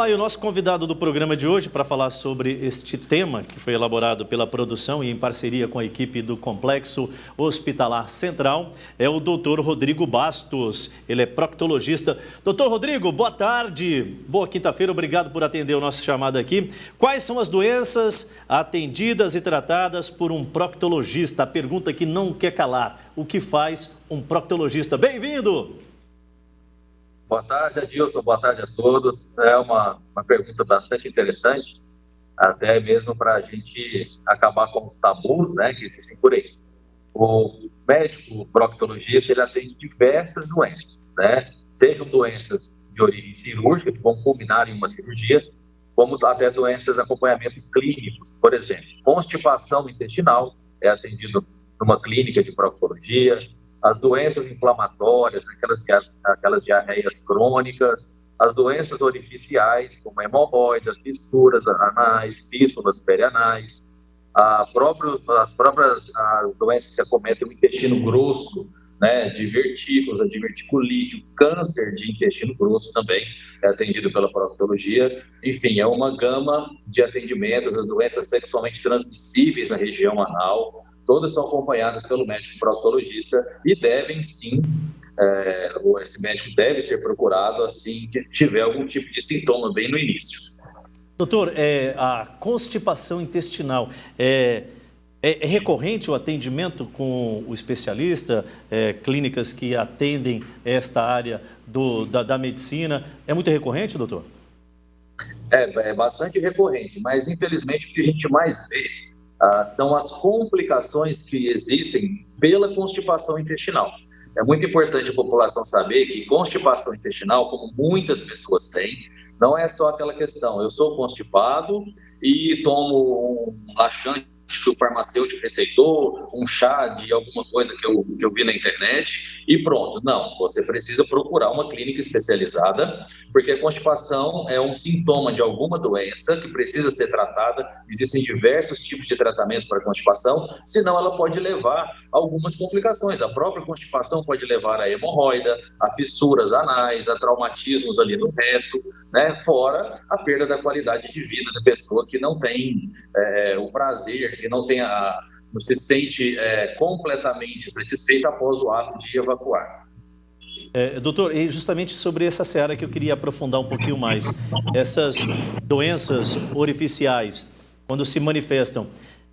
lá, e o nosso convidado do programa de hoje para falar sobre este tema que foi elaborado pela produção e em parceria com a equipe do Complexo Hospitalar Central é o Dr. Rodrigo Bastos. Ele é proctologista. Dr. Rodrigo, boa tarde, boa quinta-feira, obrigado por atender o nosso chamado aqui. Quais são as doenças atendidas e tratadas por um proctologista? A pergunta que não quer calar: o que faz um proctologista? Bem-vindo! Boa tarde, Adilson. Boa tarde a todos. É uma pergunta bastante interessante, até mesmo para a gente acabar com os tabus, né, que existem por aí. O médico proctologista, ele atende diversas doenças, né? Sejam doenças de origem cirúrgica, que vão culminar em uma cirurgia, como até doenças, acompanhamentos clínicos. Por exemplo, constipação intestinal é atendido numa clínica de proctologia. As doenças inflamatórias, aquelas diarreias crônicas, as doenças orificiais, como hemorroidas, fissuras anais, fístulas perianais, as doenças que acometem o intestino grosso, né, divertículos, a diverticulite, o câncer de intestino grosso também é atendido pela proctologia. Enfim, é uma gama de atendimentos, as doenças sexualmente transmissíveis na região anal, todas são acompanhadas pelo médico proctologista e devem sim, esse médico deve ser procurado assim que tiver algum tipo de sintoma bem no início. Doutor, a constipação intestinal é recorrente o atendimento com o especialista, clínicas que atendem esta área da medicina? É muito recorrente, doutor? É bastante recorrente, mas infelizmente o que a gente mais vê são as complicações que existem pela constipação intestinal. É muito importante a população saber que constipação intestinal, como muitas pessoas têm, não é só aquela questão, eu sou constipado e tomo um laxante que o farmacêutico receitou, um chá de alguma coisa que eu vi na internet e pronto. Não, você precisa procurar uma clínica especializada, porque a constipação é um sintoma de alguma doença que precisa ser tratada. Existem diversos tipos de tratamento para a constipação, senão ela pode levar a algumas complicações. A própria constipação pode levar a hemorroida, a fissuras anais, a traumatismos ali no reto, né? Fora a perda da qualidade de vida da pessoa que não tem o prazer, que não se sente completamente satisfeita após o ato de evacuar. Doutor, e justamente sobre essa seara que eu queria aprofundar um pouquinho mais. Essas doenças orificiais, quando se manifestam,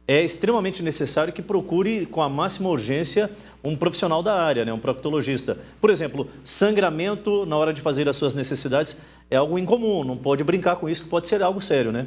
é extremamente necessário que procure com a máxima urgência um profissional da área, né? Um proctologista. Por exemplo, sangramento na hora de fazer as suas necessidades é algo incomum, não pode brincar com isso, que pode ser algo sério, né?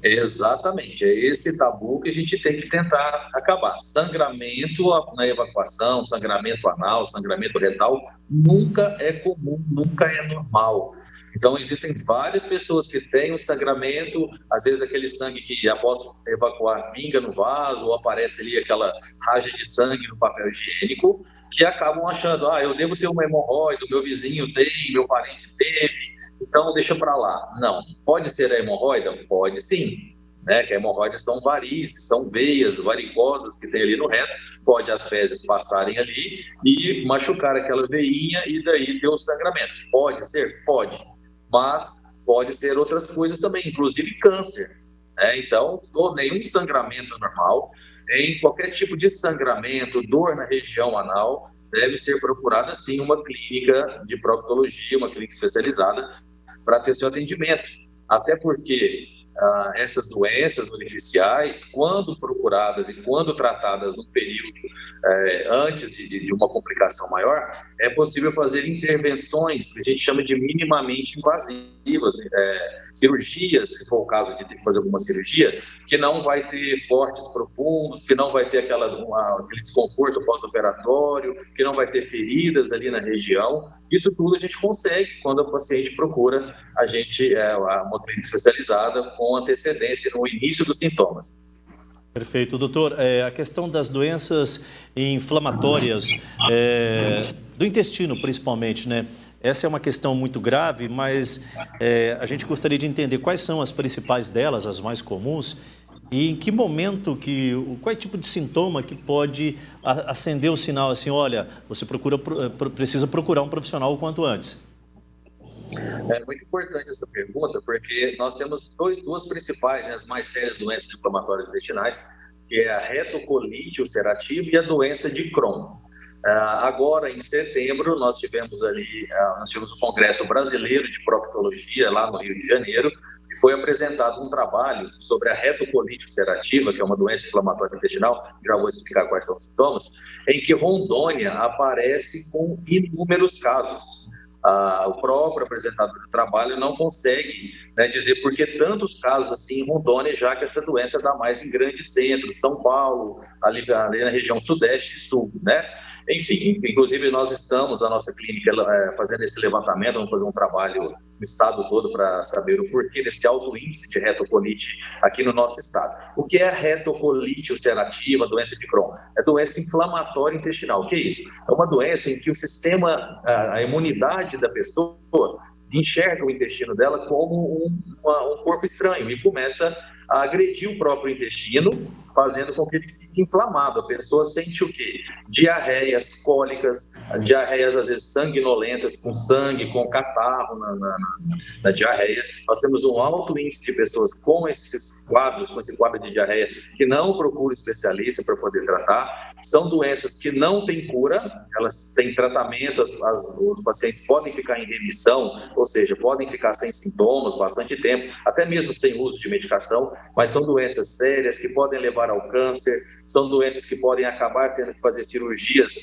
Exatamente, é esse tabu que a gente tem que tentar acabar. Sangramento na evacuação, sangramento anal, sangramento retal, nunca é comum, nunca é normal. Então, existem várias pessoas que têm o sangramento, às vezes aquele sangue que após evacuar pinga no vaso, ou aparece ali aquela raja de sangue no papel higiênico, que acabam achando, eu devo ter uma hemorroida, o meu vizinho tem, meu parente teve, então deixa para lá. Não, pode ser a hemorroida? Pode sim, né? Que a hemorroida são varizes, são veias varicosas que tem ali no reto, pode as fezes passarem ali e machucar aquela veinha e daí ter o sangramento. Pode ser? Pode, mas pode ser outras coisas também, inclusive câncer, né? Então, nenhum sangramento é normal, em qualquer tipo de sangramento, dor na região anal, deve ser procurada sim uma clínica de proctologia, uma clínica especializada para ter seu atendimento. Até porque essas doenças orificiais, quando procuradas e quando tratadas no período antes de uma complicação maior, é possível fazer intervenções que a gente chama de minimamente invasivas, cirurgias, se for o caso de ter que fazer alguma cirurgia, que não vai ter cortes profundos, que não vai ter aquele desconforto pós-operatório, que não vai ter feridas ali na região. Isso tudo a gente consegue quando o paciente procura uma clínica especializada com antecedência no início dos sintomas. Perfeito. Doutor, a questão das doenças inflamatórias, do intestino principalmente, né? Essa é uma questão muito grave, mas a gente gostaria de entender quais são as principais delas, as mais comuns, e em que momento, qual tipo de sintoma que pode acender o sinal assim, olha, você precisa procurar um profissional o quanto antes. É muito importante essa pergunta, porque nós temos duas principais, né, as mais sérias doenças inflamatórias intestinais, que é a retocolite ulcerativa e a doença de Crohn. Agora, em setembro, nós tivemos o Congresso Brasileiro de Proctologia, lá no Rio de Janeiro, e foi apresentado um trabalho sobre a retocolite ulcerativa, que é uma doença inflamatória intestinal, já vou explicar quais são os sintomas, em que Rondônia aparece com inúmeros casos. O próprio apresentador do trabalho não consegue, né, dizer por que tantos casos assim em Rondônia, já que essa doença está mais em grandes centros, São Paulo, ali na região sudeste e sul, né? Enfim, inclusive nós estamos, a nossa clínica, fazendo esse levantamento, vamos fazer um trabalho no estado todo para saber o porquê desse alto índice de retocolite aqui no nosso estado. O que é a retocolite ulcerativa, doença de Crohn? É doença inflamatória intestinal. O que é isso? É uma doença em que o sistema, a imunidade da pessoa enxerga o intestino dela como um corpo estranho e começa a agredir o próprio intestino, fazendo com que ele fique inflamado. A pessoa sente o quê? Diarreias, cólicas, diarreias às vezes sanguinolentas, com sangue, com catarro na diarreia. Nós temos um alto índice de pessoas com esses quadros, com esse quadro de diarreia, que não procuram especialista para poder tratar. São doenças que não têm cura, elas têm tratamento, os pacientes podem ficar em remissão, ou seja, podem ficar sem sintomas bastante tempo, até mesmo sem uso de medicação, mas são doenças sérias que podem levar ao câncer, são doenças que podem acabar tendo que fazer cirurgias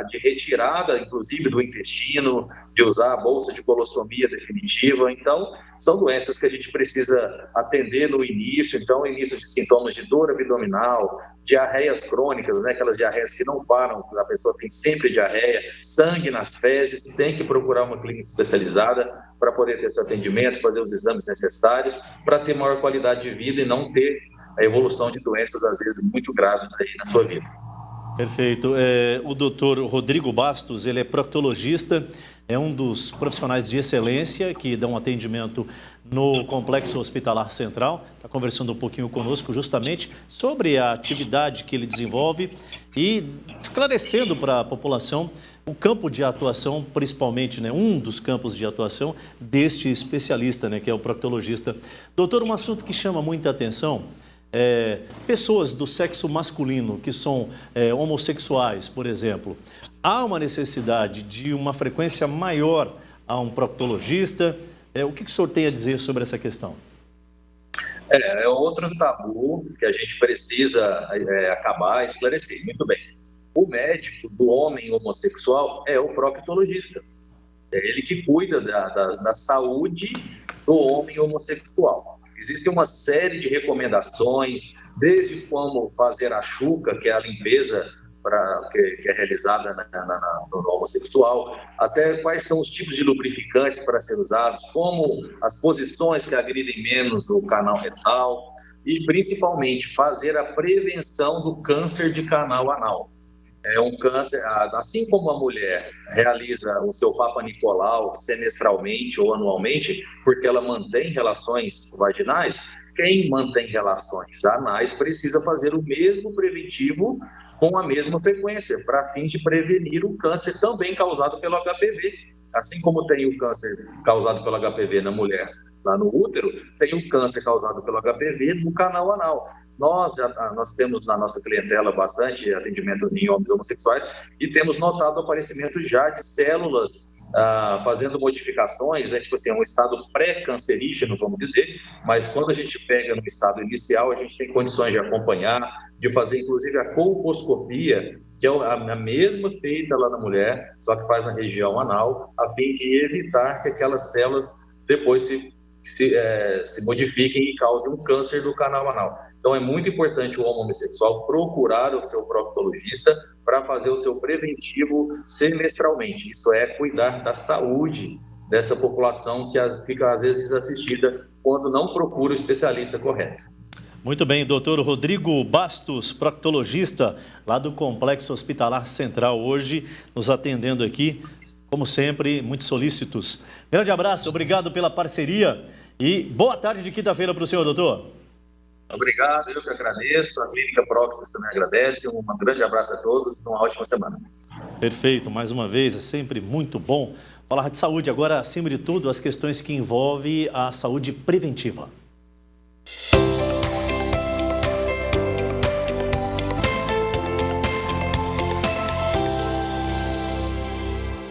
de retirada, inclusive, do intestino, de usar a bolsa de colostomia definitiva. Então, são doenças que a gente precisa atender no início. Então, início de sintomas de dor abdominal, diarreias crônicas, né? Aquelas diarreias que não param, a pessoa tem sempre diarreia, sangue nas fezes, tem que procurar uma clínica especializada para poder ter seu atendimento, fazer os exames necessários, para ter maior qualidade de vida e não ter a evolução de doenças, às vezes, muito graves aí na sua vida. Perfeito. O doutor Rodrigo Bastos, ele é proctologista, é um dos profissionais de excelência que dão atendimento no Complexo Hospitalar Central. Está conversando um pouquinho conosco justamente sobre a atividade que ele desenvolve e esclarecendo para a população o campo de atuação, principalmente, né, um dos campos de atuação deste especialista, né, que é o proctologista. Doutor, um assunto que chama muita atenção, pessoas do sexo masculino que são homossexuais, por exemplo, há uma necessidade de uma frequência maior a um proctologista. O que o senhor tem a dizer sobre essa questão? É outro tabu que a gente precisa acabar esclarecer. Muito bem. O médico do homem homossexual é o proctologista. É ele que cuida da saúde do homem homossexual. Existe uma série de recomendações, desde como fazer a chuca, que é a limpeza que é realizada no homossexual, até quais são os tipos de lubrificantes para ser usados, como as posições que agridem menos o canal retal e, principalmente, fazer a prevenção do câncer de canal anal. É um câncer, assim como a mulher realiza o seu Papa Nicolau semestralmente ou anualmente, porque ela mantém relações vaginais, quem mantém relações anais precisa fazer o mesmo preventivo com a mesma frequência, para fins de prevenir o câncer também causado pelo HPV. Assim como tem o câncer causado pelo HPV na mulher lá no útero, tem o câncer causado pelo HPV no canal anal. Nós temos na nossa clientela bastante atendimento em homens homossexuais e temos notado o aparecimento já de células fazendo modificações, tipo assim, um estado pré-cancerígeno, vamos dizer, mas quando a gente pega no estado inicial, a gente tem condições de acompanhar, de fazer inclusive a colposcopia, que é a mesma feita lá na mulher, só que faz na região anal, a fim de evitar que aquelas células depois se modifiquem e causem um câncer do canal anal. Então, é muito importante o homem homossexual procurar o seu proctologista para fazer o seu preventivo semestralmente. Isso é cuidar da saúde dessa população que fica, às vezes, desassistida quando não procura o especialista correto. Muito bem, doutor Rodrigo Bastos, proctologista lá do Complexo Hospitalar Central, hoje nos atendendo aqui, como sempre, muito solícitos. Grande abraço, obrigado pela parceria e boa tarde de quinta-feira para o senhor, doutor. Obrigado, eu que agradeço, a Clínica Proctos também agradece, um grande abraço a todos e uma ótima semana. Perfeito, mais uma vez, é sempre muito bom Falar de saúde agora, acima de tudo, as questões que envolvem a saúde preventiva.